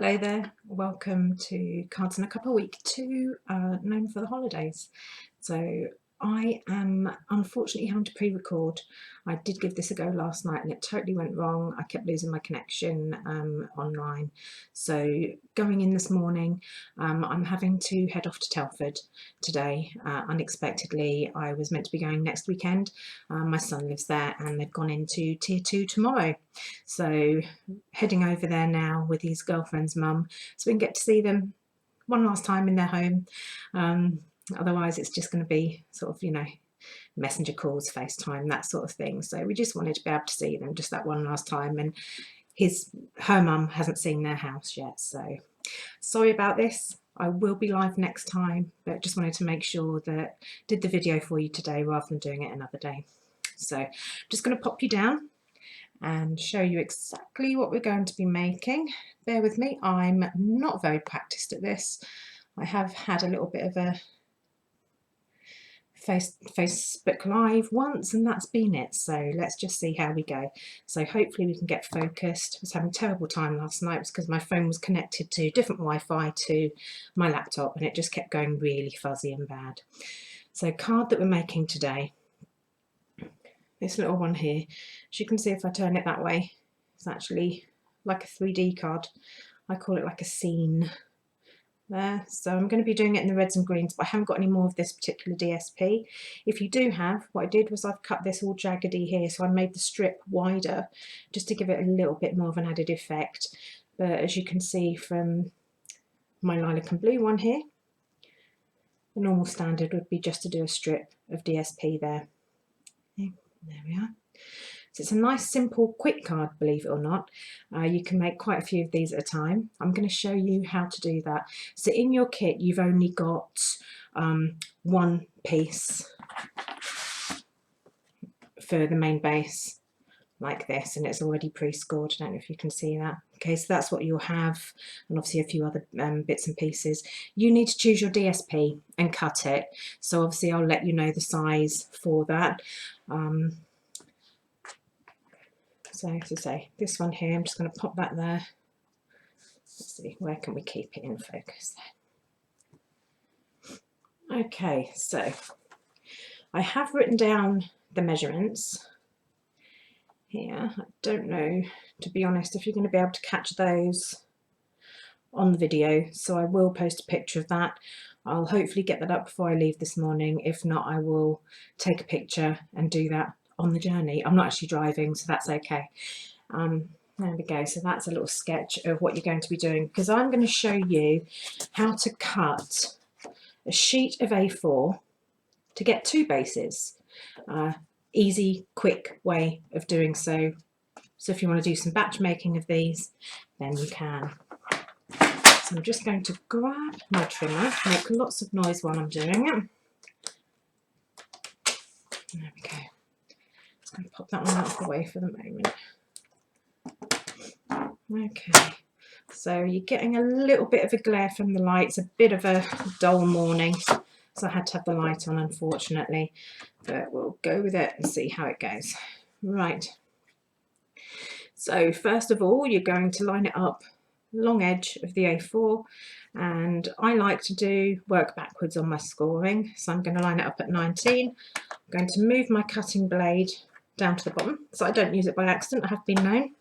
Hello there, welcome to Cards in a Cuppa week 2, Gnome for the holidays. So I am unfortunately having to pre-record. I did give this a go last night and it totally went wrong. I kept losing my connection online. So going in this morning, I'm having to head off to Telford today. Unexpectedly, I was meant to be going next weekend. My son lives there and they've gone into Tier 2 tomorrow. So heading over there now with his girlfriend's mum so we can get to see them one last time in their home. Otherwise it's just going to be sort of, you know, messenger calls, FaceTime, that sort of thing. So we just wanted to be able to see them just that one last time, and her mum hasn't seen their house yet, so sorry about this. I will be live next time, but just wanted to make sure that I did the video for you today rather than doing it another day. So I'm just going to pop you down and show you exactly what we're going to be making. Bear with me, I'm not very practiced at this. I have had a little bit of a Facebook Live once and that's been it, so let's just see how we go. So hopefully we can get focused. I was having a terrible time last night because my phone was connected to different Wi-Fi to my laptop and it just kept going really fuzzy and bad. So card that we're making today, this little one here, as you can see if I turn it that way, it's actually like a 3D card. I call it like a scene there. So I'm going to be doing it in the reds and greens, but I haven't got any more of this particular DSP. If you do have, what I did was I've cut this all jaggedy here, so I made the strip wider just to give it a little bit more of an added effect. But as you can see from my lilac and blue one here, the normal standard would be just to do a strip of DSP there. There we are. So it's a nice, simple, quick card, believe it or not. You can make quite a few of these at a time. I'm going to show you how to do that. So in your kit, you've only got one piece for the main base, like this, and it's already pre-scored. I don't know if you can see that. Okay, so that's what you'll have, and obviously a few other bits and pieces. You need to choose your DSP and cut it. So obviously I'll let you know the size for that. So as I say, this one here, I'm just going to pop that there. Let's see, where can we keep it in focus there? Okay, so I have written down the measurements here. I don't know, to be honest, if you're going to be able to catch those on the video, so I will post a picture of that. I'll hopefully get that up before I leave this morning. If not, I will take a picture and do that on the journey. I'm not actually driving, so that's okay. There we go. So that's a little sketch of what you're going to be doing, because I'm going to show you how to cut a sheet of A4 to get two bases. Easy, quick way of doing so. So if you want to do some batch making of these, then you can. So I'm just going to grab my trimmer, make lots of noise while I'm doing it. There we go. Just going to pop that one out of the way for the moment. Okay, so you're getting a little bit of a glare from the light. It's a bit of a dull morning, so I had to have the light on, unfortunately, but we'll go with it and see how it goes. Right, so first of all, you're going to line it up long edge of the A4, and I like to work backwards on my scoring, so I'm going to line it up at 19. I'm going to move my cutting blade down to the bottom so I don't use it by accident. I have been known.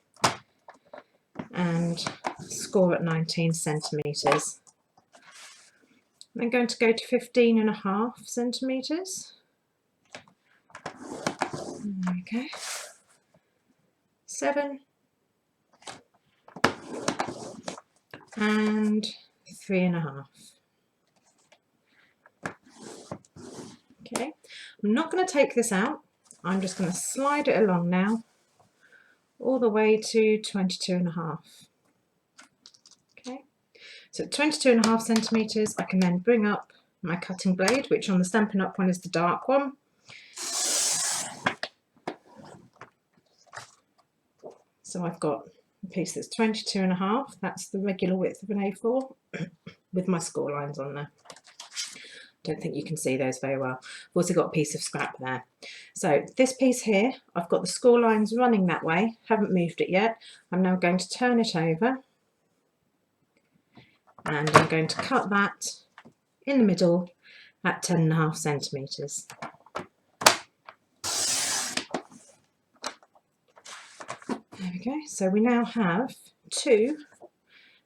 And score at 19 centimetres. I'm going to go to 15.5 centimetres. There we go. 7 and 3.5. Okay, I'm not going to take this out. I'm just going to slide it along now, all the way to 22.5. Okay, so at 22.5 centimetres, I can then bring up my cutting blade, which on the Stampin' Up one is the dark one. So I've got a piece that's 22.5, that's the regular width of an A4, with my score lines on there. Don't think you can see those very well. I've also got a piece of scrap there. So this piece here, I've got the score lines running that way, haven't moved it yet. I'm now going to turn it over and I'm going to cut that in the middle at 10.5 centimetres. There we go. So we now have 2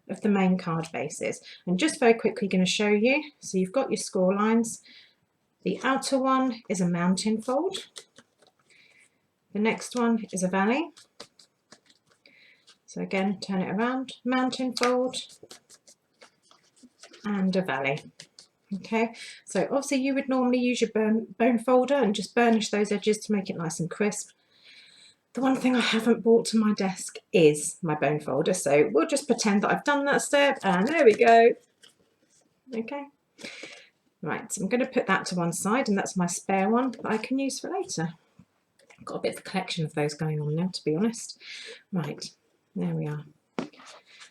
of the main card bases, and just very quickly going to show you. So you've got your score lines. The outer one is a mountain fold. The next one is a valley. So again, turn it around, mountain fold and a valley. Okay, so obviously you would normally use your bone folder and just burnish those edges to make it nice and crisp. The one thing I haven't brought to my desk is my bone folder, so we'll just pretend that I've done that step, and there we go. Okay, right, so I'm going to put that to one side, and that's my spare one that I can use for later. I've got a bit of a collection of those going on now, to be honest. Right, there we are.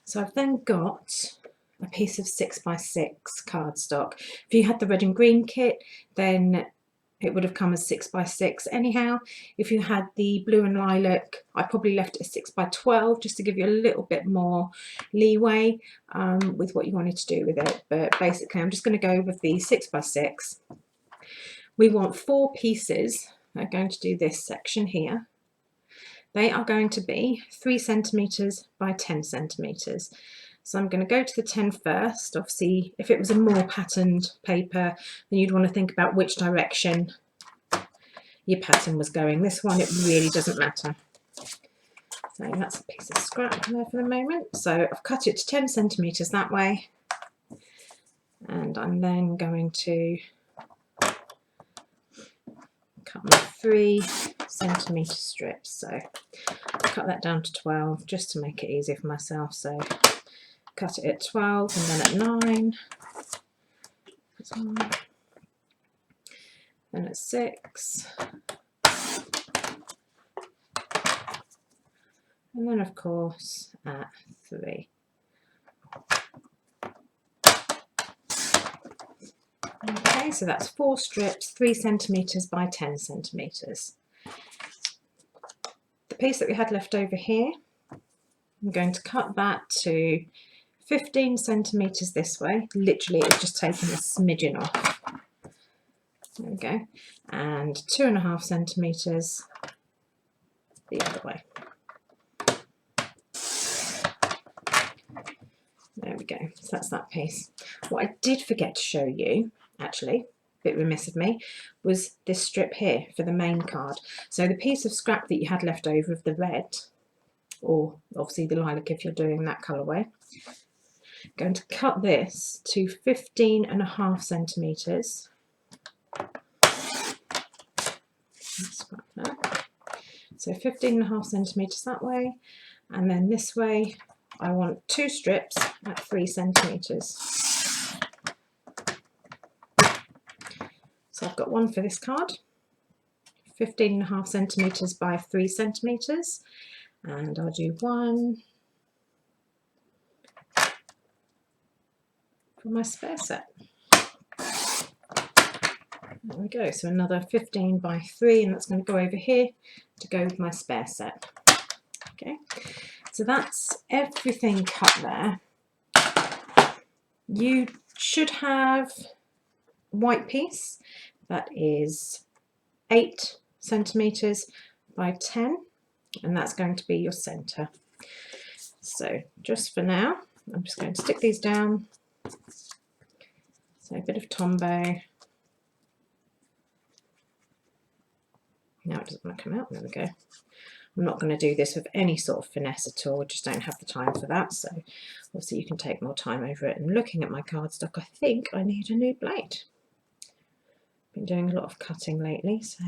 So I've then got a piece of 6x6 cardstock. If you had the red and green kit, then it would have come as 6x6 anyhow. If you had the blue and lilac, I probably left it as 6x12 just to give you a little bit more leeway with what you wanted to do with it. But basically I'm just going to go with the 6x6. We want 4 pieces that are going to do this section here. They are going to be 3 centimetres by 10 centimetres. So I'm going to go to the 10 first. Obviously, if it was a more patterned paper, then you'd want to think about which direction your pattern was going. This one, it really doesn't matter. So that's a piece of scrap there for the moment. So I've cut it to 10 centimetres that way. And I'm then going to cut my 3 centimetre strips. So I'll cut that down to 12 just to make it easier for myself. So cut it at 12 and then at 9, then at 6, and then of course at 3. Okay, so that's 4 strips, 3 centimetres by 10 centimetres. The piece that we had left over here, I'm going to cut that to 15 centimetres this way. Literally, it's just taking a smidgen off. There we go. And 2.5 centimetres the other way. There we go. So that's that piece. What I did forget to show you, actually, a bit remiss of me, was this strip here for the main card. So the piece of scrap that you had left over of the red, or obviously the lilac if you're doing that colourway, going to cut this to 15.5 centimetres. So 15.5 centimetres that way, and then this way I want 2 strips at 3 centimetres. So I've got one for this card, 15.5 centimetres by 3 centimetres, and I'll do one for my spare set. There we go, so another 15 by 3, and that's going to go over here to go with my spare set. Okay, so that's everything cut there. You should have a white piece that is 8 centimetres by 10, and that's going to be your centre. So just for now, I'm just going to stick these down. So a bit of Tombow. Now it doesn't want to come out. There we go. I'm not going to do this with any sort of finesse at all. I just don't have the time for that. So obviously you can take more time over it. And looking at my cardstock, I think I need a new blade. Been doing a lot of cutting lately, so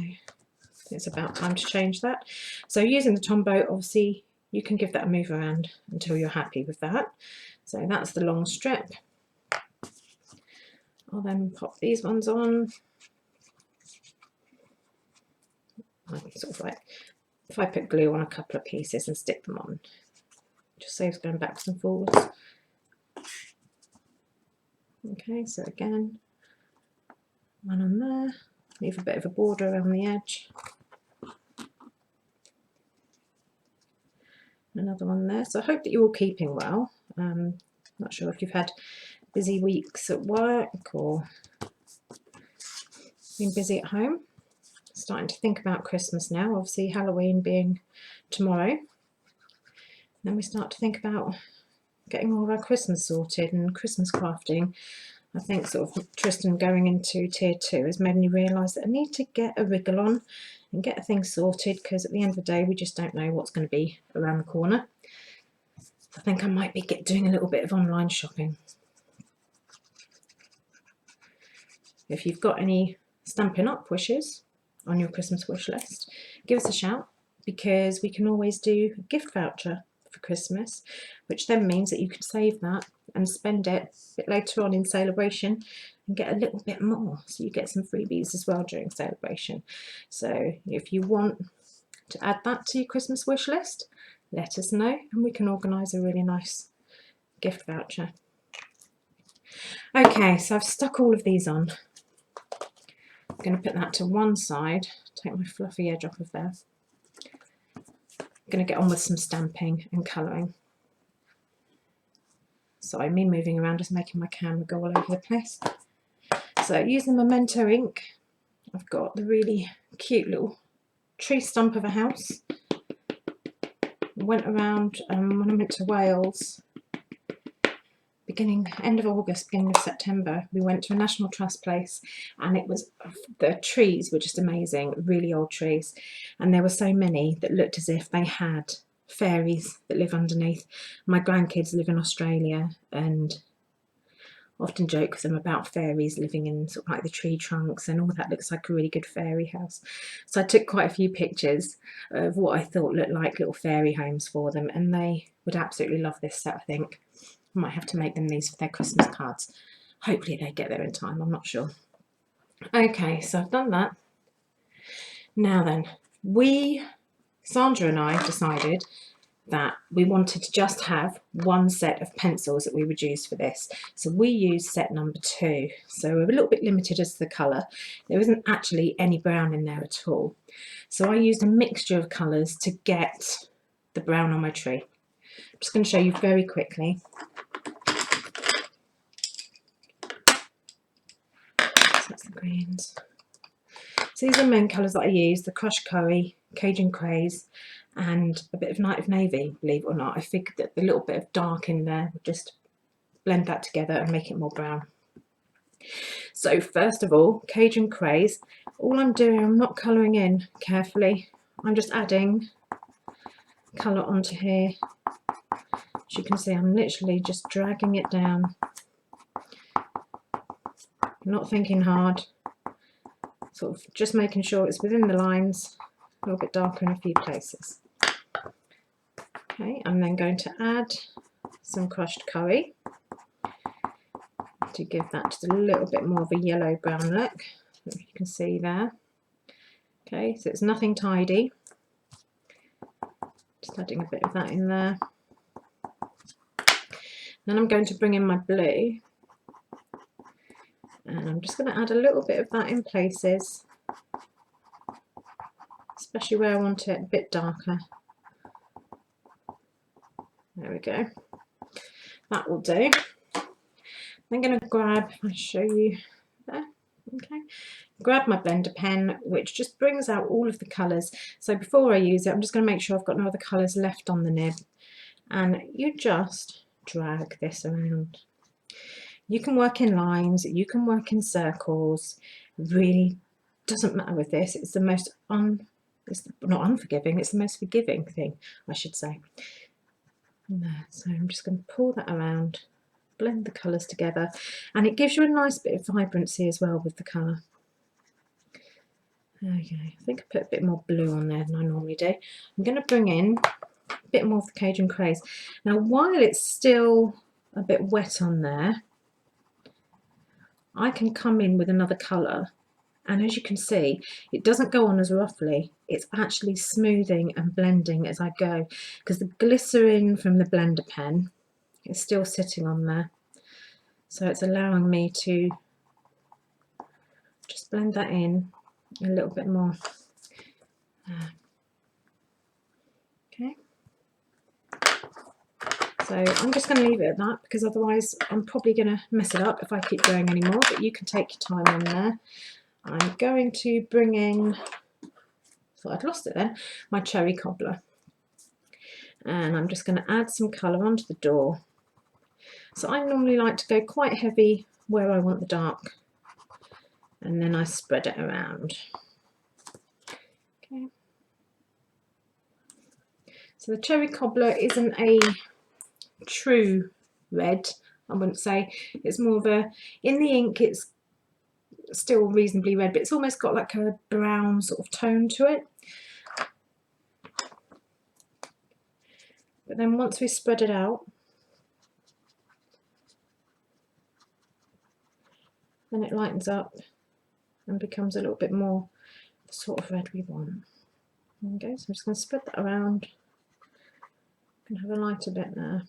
it's about time to change that. So using the Tombow, obviously you can give that a move around until you're happy with that. So that's the long strip. I'll then pop these ones on. Sort of like if I put glue on a couple of pieces and stick them on, it just saves going backwards and forwards. Okay, so again, one on there, leave a bit of a border around the edge. Another one there. So I hope that you're all keeping well. Not sure if you've had busy weeks at work or been busy at home. Starting to think about Christmas now, obviously Halloween being tomorrow. Then we start to think about getting all of our Christmas sorted and Christmas crafting. I think sort of Tristan going into tier 2 has made me realise that I need to get a wriggle on and get things sorted, because at the end of the day we just don't know what's going to be around the corner. I think I might be doing a little bit of online shopping. If you've got any Stampin' Up wishes on your Christmas wish list, give us a shout, because we can always do a gift voucher for Christmas, which then means that you can save that and spend it a bit later on in celebration and get a little bit more, so you get some freebies as well during celebration. So if you want to add that to your Christmas wish list, let us know and we can organise a really nice gift voucher. Okay, so I've stuck all of these on. I'm going to put that to one side, take my fluffy edge off of there. I'm going to get on with some stamping and colouring. Sorry, me moving around is making my camera go all over the place. So using Memento ink, I've got the really cute little tree stump of a house. I went around when I went to Wales, end of August, beginning of September, we went to a National Trust place, and it was, the trees were just amazing, really old trees, and there were so many that looked as if they had fairies that live underneath. My grandkids live in Australia and often joke with them about fairies living in sort of like the tree trunks, and all that looks like a really good fairy house. So I took quite a few pictures of what I thought looked like little fairy homes for them, and they would absolutely love this set, I think. I might have to make them these for their Christmas cards. Hopefully they get there in time, I'm not sure. Okay, so I've done that. Now then, Sandra and I decided that we wanted to just have one set of pencils that we would use for this. So we used set number 2. So we're a little bit limited as to the colour. There isn't actually any brown in there at all. So I used a mixture of colours to get the brown on my tree. I'm just going to show you very quickly. So that's the greens. So these are the main colours that I use: the crushed curry, Cajun craze, and a bit of Night of Navy. Believe it or not, I figured that the little bit of dark in there would just blend that together and make it more brown. So first of all, Cajun craze, all I'm doing, I'm not colouring in carefully, I'm just adding colour onto here. As you can see, I'm literally just dragging it down, not thinking hard, sort of just making sure it's within the lines, a little bit darker in a few places. Okay, I'm then going to add some crushed curry to give that just a little bit more of a yellow brown look, if you can see there. Okay, so it's nothing tidy, just adding a bit of that in there. Then I'm going to bring in my blue, and I'm just going to add a little bit of that in places, especially where I want it a bit darker. There we go, that will do. I'm going to grab, I'll show you there, okay, grab my blender pen, which just brings out all of the colours. So before I use it, I'm just going to make sure I've got no other colours left on the nib, and you just drag this around. You can work in lines, you can work in circles, really doesn't matter with this. It's the most it's not unforgiving, it's the most forgiving thing, I should say. So I'm just going to pull that around, blend the colours together, and it gives you a nice bit of vibrancy as well with the colour. Okay, I think I put a bit more blue on there than I normally do. I'm going to bring in a bit more of the Cajun craze. Now, while it's still a bit wet on there, I can come in with another colour, and as you can see, it doesn't go on as roughly. It's actually smoothing and blending as I go, because the glycerin from the blender pen is still sitting on there. So it's allowing me to just blend that in a little bit more. Okay. So I'm just going to leave it at that, because otherwise I'm probably going to mess it up if I keep going anymore, but you can take your time on there. I'm going to bring in, thought I'd lost it then, my cherry cobbler. And I'm just going to add some colour onto the door. So I normally like to go quite heavy where I want the dark, and then I spread it around. Okay. So the cherry cobbler isn't a true red, I wouldn't say. It's more of a, in the ink it's still reasonably red, but it's almost got like a brown sort of tone to it. But then once we spread it out, then it lightens up and becomes a little bit more the sort of red we want. There we go. So I'm just going to spread that around. I can have a lighter bit there.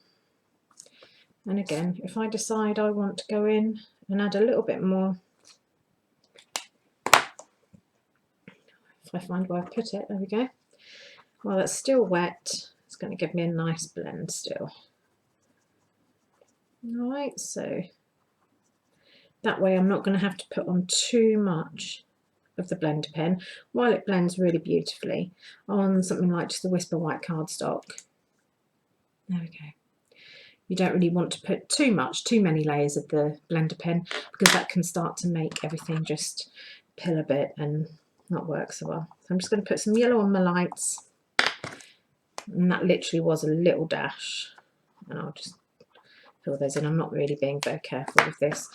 And again, if I decide I want to go in and add a little bit more, if I find where I put it, there we go. While it's still wet, it's going to give me a nice blend still. Alright, so that way I'm not going to have to put on too much of the blender pen while it blends really beautifully on something like just the Whisper white cardstock. There we go. You don't really want to put too many layers of the blender pen, because that can start to make everything just pill a bit and not work so well. So I'm just going to put some yellow on my lights, and that literally was a little dash, and I'll just fill those in. I'm not really being very careful with this.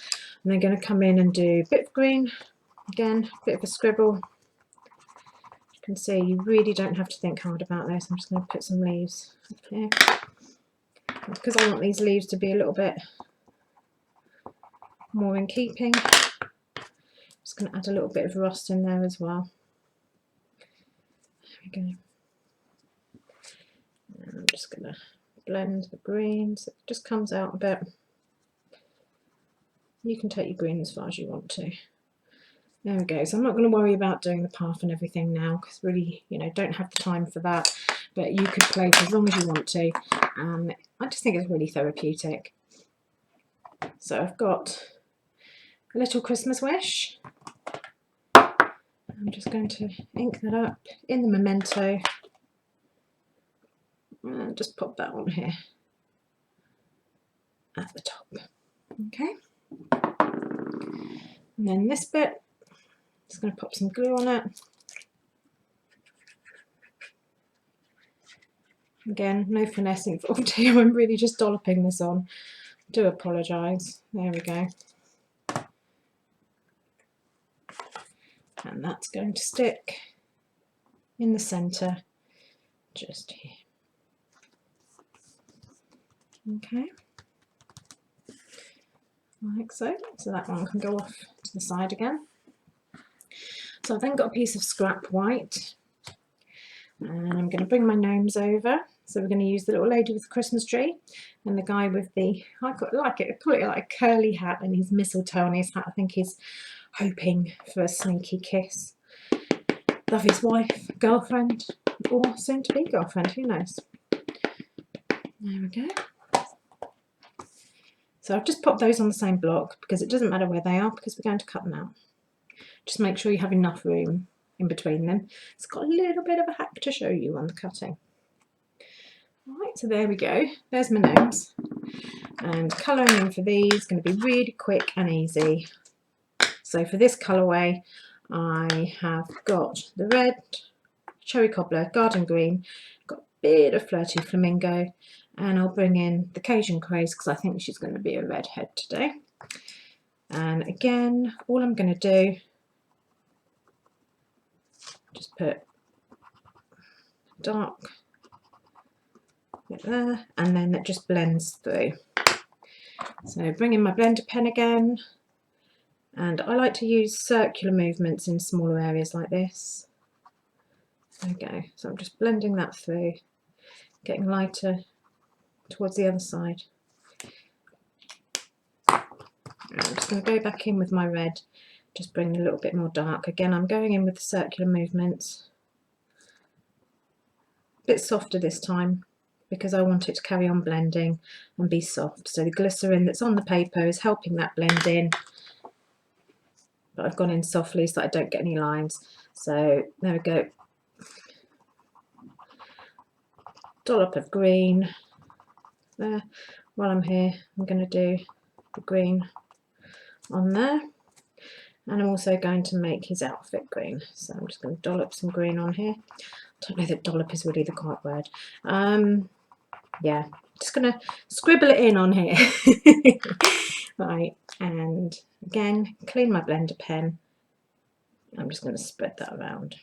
I'm then going to come in and do a bit of green, again, a bit of a scribble. You can see you really don't have to think hard about this. I'm just going to put some leaves up here. Because I want these leaves to be a little bit more in keeping, I'm just going to add a little bit of rust in there as well. There we go. And I'm just going to blend the green so it just comes out a bit. You can take your green as far as you want to. There we go. So I'm not going to worry about doing the path and everything now, because really, you know, don't have the time for that. But you could play for as long as you want to. I just think it's really therapeutic. So I've got a little Christmas wish. I'm just going to ink that up in the memento and just pop that on here at the top. Okay. And then this bit, just going to pop some glue on it. Again, no finesse involved here. I'm really just dolloping this on. Do apologise. There we go. And that's going to stick in the centre, just here. Okay. Like so. So that one can go off to the side again. So I've then got a piece of scrap white, and I'm going to bring my gnomes over. So we're going to use the little lady with the Christmas tree and the guy with the, I call it like a curly hat and his mistletoe on his hat. I think he's hoping for a sneaky kiss. Love his wife, girlfriend, or soon to be girlfriend, who knows. There we go. So I've just popped those on the same block because it doesn't matter where they are, because we're going to cut them out. Just make sure you have enough room in between them. It's got a little bit of a hack to show you on the cutting. Right, so there we go. There's my gnomes. And colouring in for these is going to be really quick and easy. So for this colourway, I have got the red, cherry cobbler, garden green, got a bit of flirty flamingo, and I'll bring in the Cajun craze because I think she's going to be a redhead today. And again, all I'm going to do, just put dark bit there, and then it just blends through. So bring in my blender pen again, and I like to use circular movements in smaller areas like this. There we go. So I'm just blending that through, getting lighter towards the other side. And I'm just going to go back in with my red, just bring a little bit more dark. Again, I'm going in with the circular movements. A bit softer this time, because I want it to carry on blending and be soft. So the glycerin that's on the paper is helping that blend in, but I've gone in softly so that I don't get any lines. So there we go. Dollop of green there. While I'm here, I'm going to do the green on there, and I'm also going to make his outfit green. So I'm just going to dollop some green on here. I don't know that dollop is really the correct word. Yeah, just going to scribble it in on here. Right, and again, clean my blender pen. I'm just going to spread that around.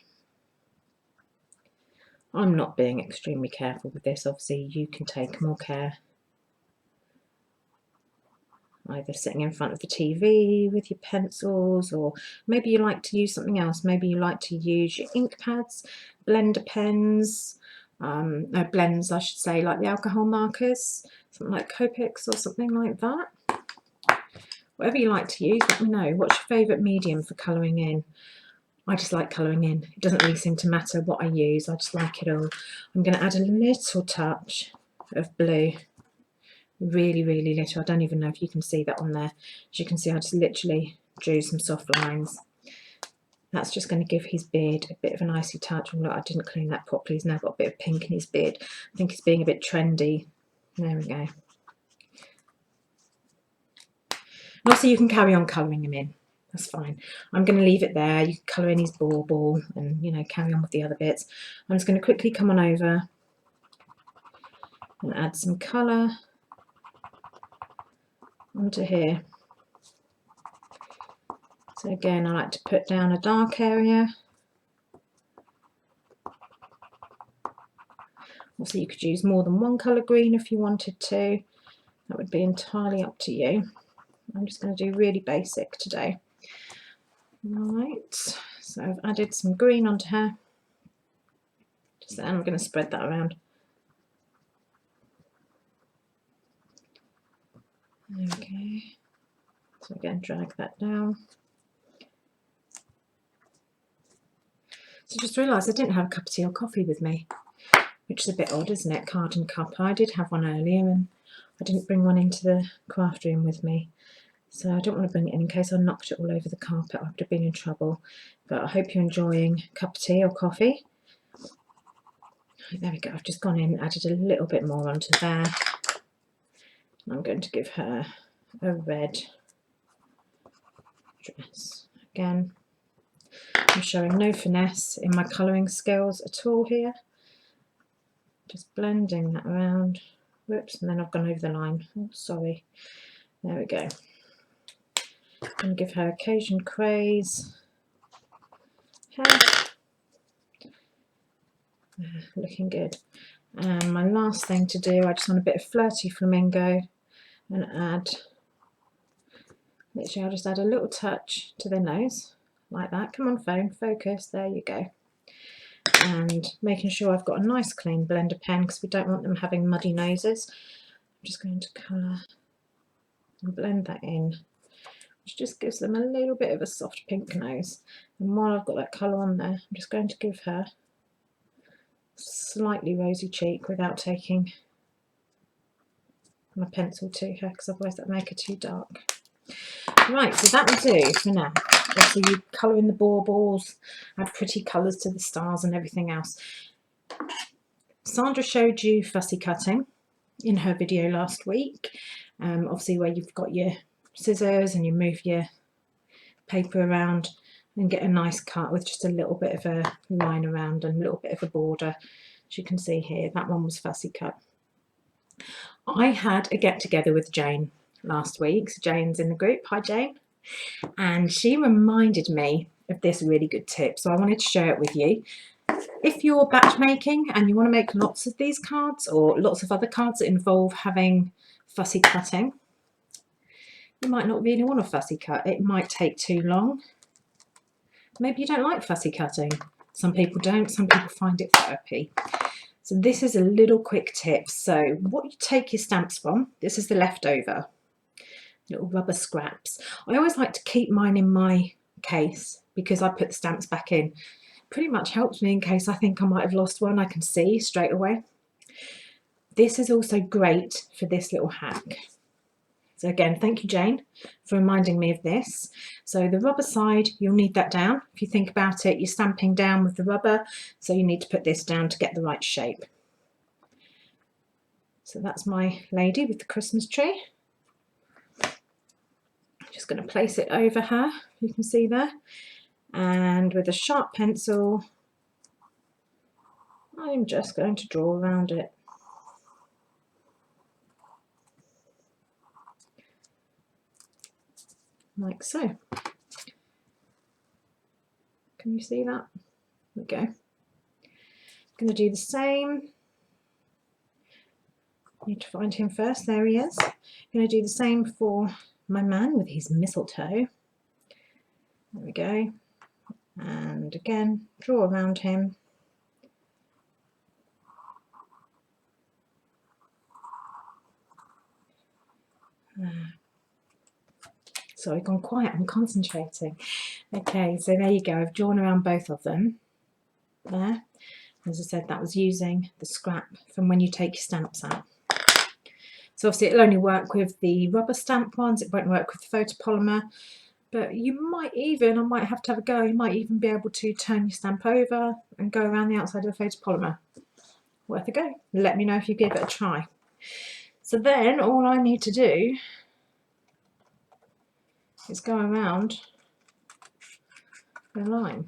I'm not being extremely careful with this. Obviously, you can take more care, either sitting in front of the TV with your pencils, or maybe you like to use something else. Maybe you like to use your ink pads, blender pens, no, blends I should say, like the alcohol markers, something like Copics or something like that. Whatever you like to use, let me know. What's your favourite medium for colouring in? I just like colouring in. It doesn't really seem to matter what I use. I just like it all. I'm going to add a little touch of blue. Really, really little. I don't even know if you can see that on there. As you can see, I just literally drew some soft lines. That's just going to give his beard a bit of an icy touch. And look, I didn't clean that properly. He's now got a bit of pink in his beard. I think he's being a bit trendy. There we go. And obviously you can carry on colouring him in. That's fine. I'm going to leave it there. You can colour in his bauble and, you know, carry on with the other bits. I'm just going to quickly come on over and add some colour onto here. So again, I like to put down a dark area. Also, you could use more than one colour green if you wanted to. That would be entirely up to you. I'm just going to do really basic today. Right, so I've added some green onto her. Just then I'm going to spread that around. Okay, so again, drag that down. So just realised I didn't have a cup of tea or coffee with me, which is a bit odd, isn't it? Card and Cuppa. I did have one earlier and I didn't bring one into the craft room with me. So I don't want to bring it in case I knocked it all over the carpet. I would have been in trouble. But I hope you're enjoying a cup of tea or coffee. There we go. I've just gone in, added a little bit more onto there. I'm going to give her a red dress. Again, I'm showing no finesse in my colouring skills at all here. Just blending that around. Whoops, and then I've gone over the line. Oh, sorry. There we go. And give her occasion craze hair. Looking good. And my last thing to do, I just want a bit of flirty flamingo and add, literally I'll just add a little touch to their nose like that. Come on phone, focus, there you go. And making sure I've got a nice clean blender pen because we don't want them having muddy noses. I'm just going to colour and blend that in, which just gives them a little bit of a soft pink nose. And while I've got that colour on there, I'm just going to give her slightly rosy cheek without taking my pencil to her, because otherwise that make her too dark. Right, so that will do for now. Obviously you colour in the baubles, add pretty colours to the stars and everything else. Sandra showed you fussy cutting in her video last week, obviously where you've got your scissors and you move your paper around and get a nice cut with just a little bit of a line around and a little bit of a border. As you can see here, that one was fussy cut. I had a get together with Jane last week. So Jane's in the group. Hi Jane. And she reminded me of this really good tip, so I wanted to share it with you. If you're batch making and you want to make lots of these cards or lots of other cards that involve having fussy cutting, you might not really want a fussy cut. It might take too long. Maybe you don't like fussy cutting. Some people don't. Some people find it therapy. So this is a little quick tip. So what you take your stamps from, this is the leftover, little rubber scraps. I always like to keep mine in my case because I put the stamps back in. Pretty much helps me in case I think I might have lost one. I can see straight away. This is also great for this little hack. So again, thank you, Jane, for reminding me of this. So the rubber side, you'll need that down. If you think about it, you're stamping down with the rubber, so you need to put this down to get the right shape. So that's my lady with the Christmas tree. Just going to place it over her, you can see there. And with a sharp pencil, I'm just going to draw around it. Like so. Can you see that? There we go. I'm going to do the same. Need to find him first. There he is. I'm going to do the same for my man with his mistletoe. There we go. And again, draw around him. Sorry, I've gone quiet, I'm concentrating. Okay, so there you go, I've drawn around both of them. There. As I said, that was using the scrap from when you take your stamps out. So obviously it'll only work with the rubber stamp ones, it won't work with the photopolymer, but you might even, I might have to have a go, you might even be able to turn your stamp over and go around the outside of the photopolymer. Worth a go. Let me know if you give it a try. So then all I need to do is go around the line.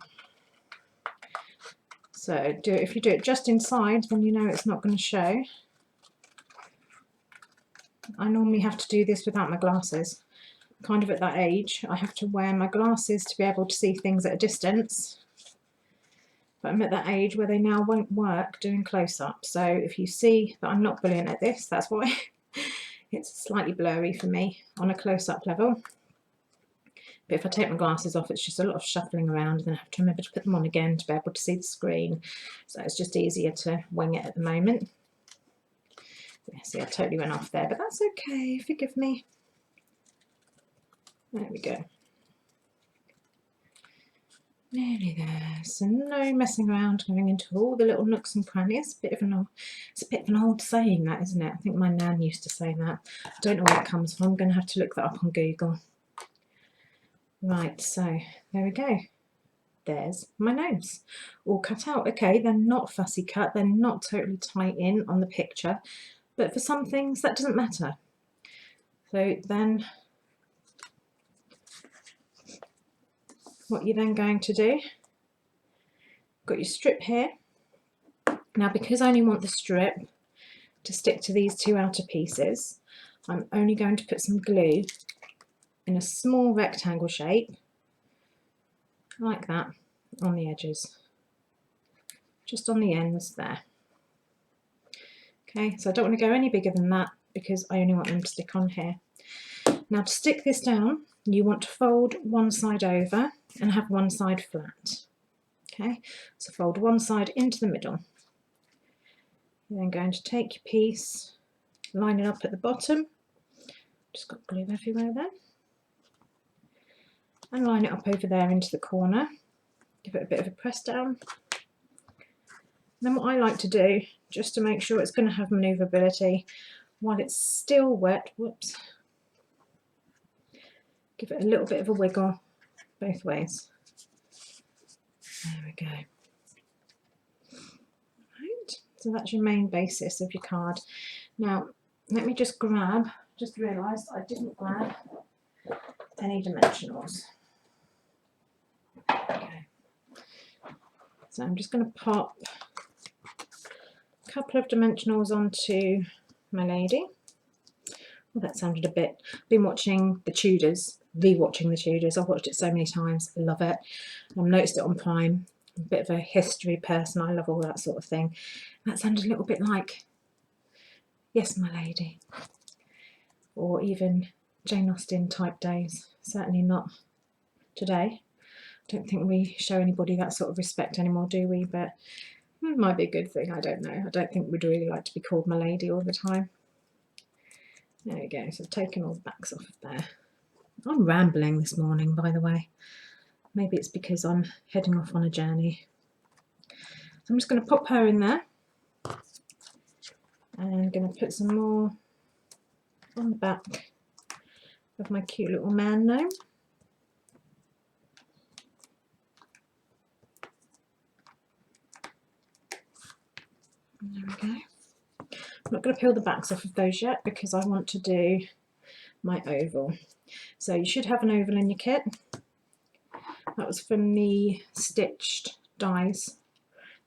So if you do it just inside, then you know it's not going to show. I normally have to do this without my glasses. Kind of at that age, I have to wear my glasses to be able to see things at a distance. But I'm at that age where they now won't work doing close-up. So if you see that I'm not brilliant at this, that's why. It's slightly blurry for me on a close-up level. But if I take my glasses off, it's just a lot of shuffling around, and then I have to remember to put them on again to be able to see the screen. So it's just easier to wing it at the moment. Yeah, see, I totally went off there, but that's okay, forgive me. There we go. Nearly there. So no messing around, going into all the little nooks and crannies. It's a bit of an old saying, that, isn't it? I think my nan used to say that. I don't know where it comes from. I'm going to have to look that up on Google. Right, so there we go. There's my nose, all cut out. Okay, they're not fussy cut, they're not totally tight in on the picture, but for some things that doesn't matter. So then what you're then going to do, got your strip here. Now because I only want the strip to stick to these two outer pieces, I'm only going to put some glue in a small rectangle shape, like that, on the edges, just on the ends there. Okay, so I don't want to go any bigger than that because I only want them to stick on here. Now to stick this down, you want to fold one side over and have one side flat. Okay, so fold one side into the middle. You're then going to take your piece, line it up at the bottom, just got glue everywhere there, and line it up over there into the corner. Give it a bit of a press down. Then what I like to do, just to make sure it's going to have manoeuvrability while it's still wet, whoops, give it a little bit of a wiggle both ways. There we go. Right, so that's your main basis of your card. Now let me just grab, just realised I didn't grab any dimensionals. Okay. So I'm just going to pop a couple of dimensionals onto my lady. Well, that sounded a bit. I've been watching the Tudors, re-watching the Tudors. I've watched it so many times, I love it. I've noticed it on Prime. I'm a bit of a history person, I love all that sort of thing. That sounded a little bit like Yes, My Lady, or even Jane Austen type days. Certainly not today. Don't think we show anybody that sort of respect anymore, do we? But it might be a good thing, I don't know. I don't think we'd really like to be called my lady all the time. There we go, so I've taken all the backs off of there. I'm rambling this morning, by the way. Maybe it's because I'm heading off on a journey. So I'm just going to pop her in there. And I'm going to put some more on the back of my cute little man gnome. There we go. I'm not going to peel the backs off of those yet because I want to do my oval. So you should have an oval in your kit. That was from the stitched dies,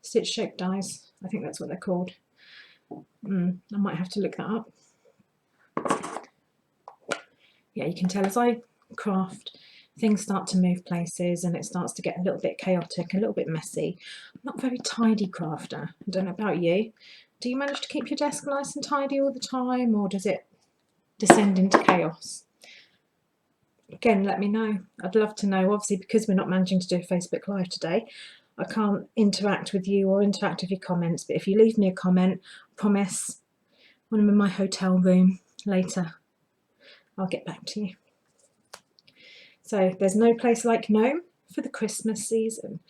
stitch shaped dies. I think that's what they're called. I might have to look that up. Yeah, you can tell as I craft, things start to move places and it starts to get a little bit chaotic, a little bit messy. I'm not a very tidy crafter. I don't know about you. Do you manage to keep your desk nice and tidy all the time, or does it descend into chaos? Again, let me know. I'd love to know. Obviously, because we're not managing to do a Facebook Live today, I can't interact with you or interact with your comments, but if you leave me a comment, I promise when I'm in my hotel room later, I'll get back to you. So there's no place like Gnome for the Christmas season,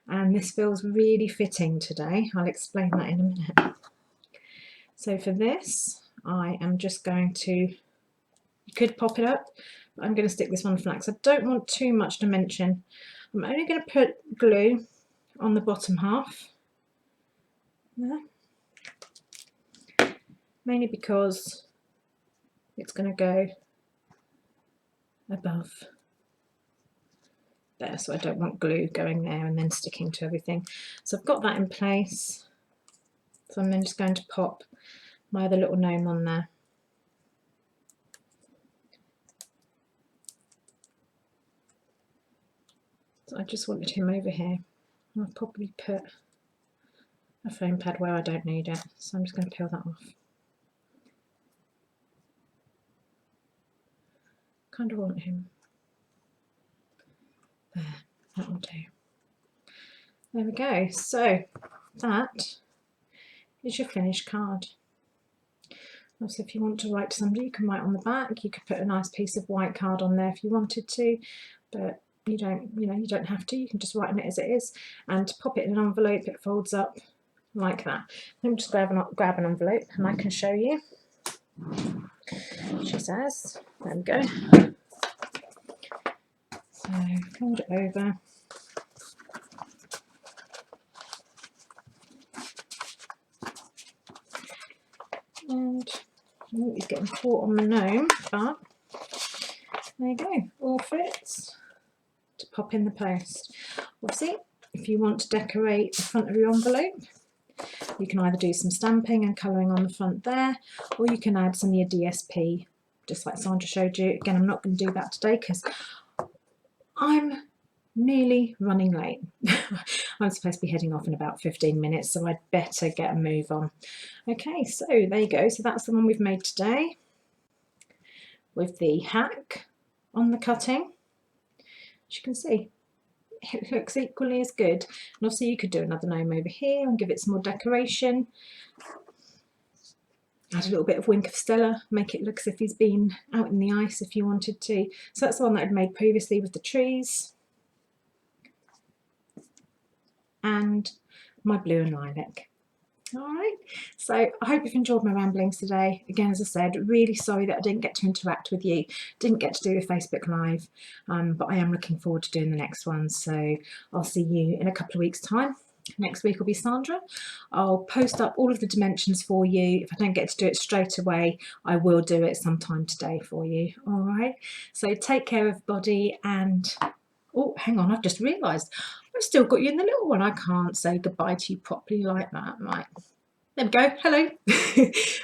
and this feels really fitting today. I'll explain that in a minute. So for this, I am just going to, you could pop it up, but I'm going to stick this one flat because I don't want too much dimension. I'm only going to put glue on the bottom half there, mainly because it's going to go above there, so I don't want glue going there and then sticking to everything. So I've got that in place, so I'm then just going to pop my other little gnome on there. So I just wanted him over here. I'll probably put a foam pad where I don't need it, so I'm just going to peel that off. Kind of want him there, that will do. There we go. So that is your finished card. Also, if you want to write to somebody, you can write on the back. You could put a nice piece of white card on there if you wanted to, but you don't have to. You can just write on it as it is, and to pop it in an envelope, it folds up like that. Let me just grab an envelope and I can show you. She says, there we go. So fold it over. And he's getting caught on the gnome, but there you go, all fits to pop in the post. Obviously, if you want to decorate the front of your envelope, you can either do some stamping and colouring on the front there, or you can add some of your DSP, just like Sandra showed you. Again, I'm not going to do that today because I'm nearly running late. I'm supposed to be heading off in about 15 minutes, so I'd better get a move on. Okay, so there you go. So that's the one we've made today with the hack on the cutting. As you can see, it looks equally as good. And obviously you could do another gnome over here and give it some more decoration. Add a little bit of wink of Stella, make it look as if he's been out in the ice if you wanted to. So that's the one that I'd made previously with the trees. And my blue and lilac. Alright, so I hope you've enjoyed my ramblings today. Again, as I said, really sorry that I didn't get to interact with you, didn't get to do a Facebook Live, but I am looking forward to doing the next one, so I'll see you in a couple of weeks' time. Next week will be Sandra. I'll post up all of the dimensions for you. If I don't get to do it straight away, I will do it sometime today for you. Alright, so take care everybody, and oh, hang on, I've just realised I've still got you in the little one. I can't say goodbye to you properly like that. Right, there we go. Hello.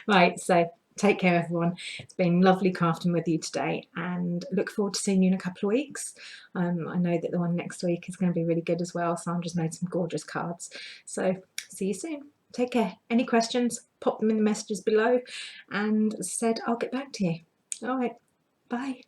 Right, so take care, everyone. It's been lovely crafting with you today, and look forward to seeing you in a couple of weeks. I know that the one next week is going to be really good as well. Sandra's made some gorgeous cards. So see you soon. Take care. Any questions, pop them in the messages below, and as I said, I'll get back to you. All right, bye.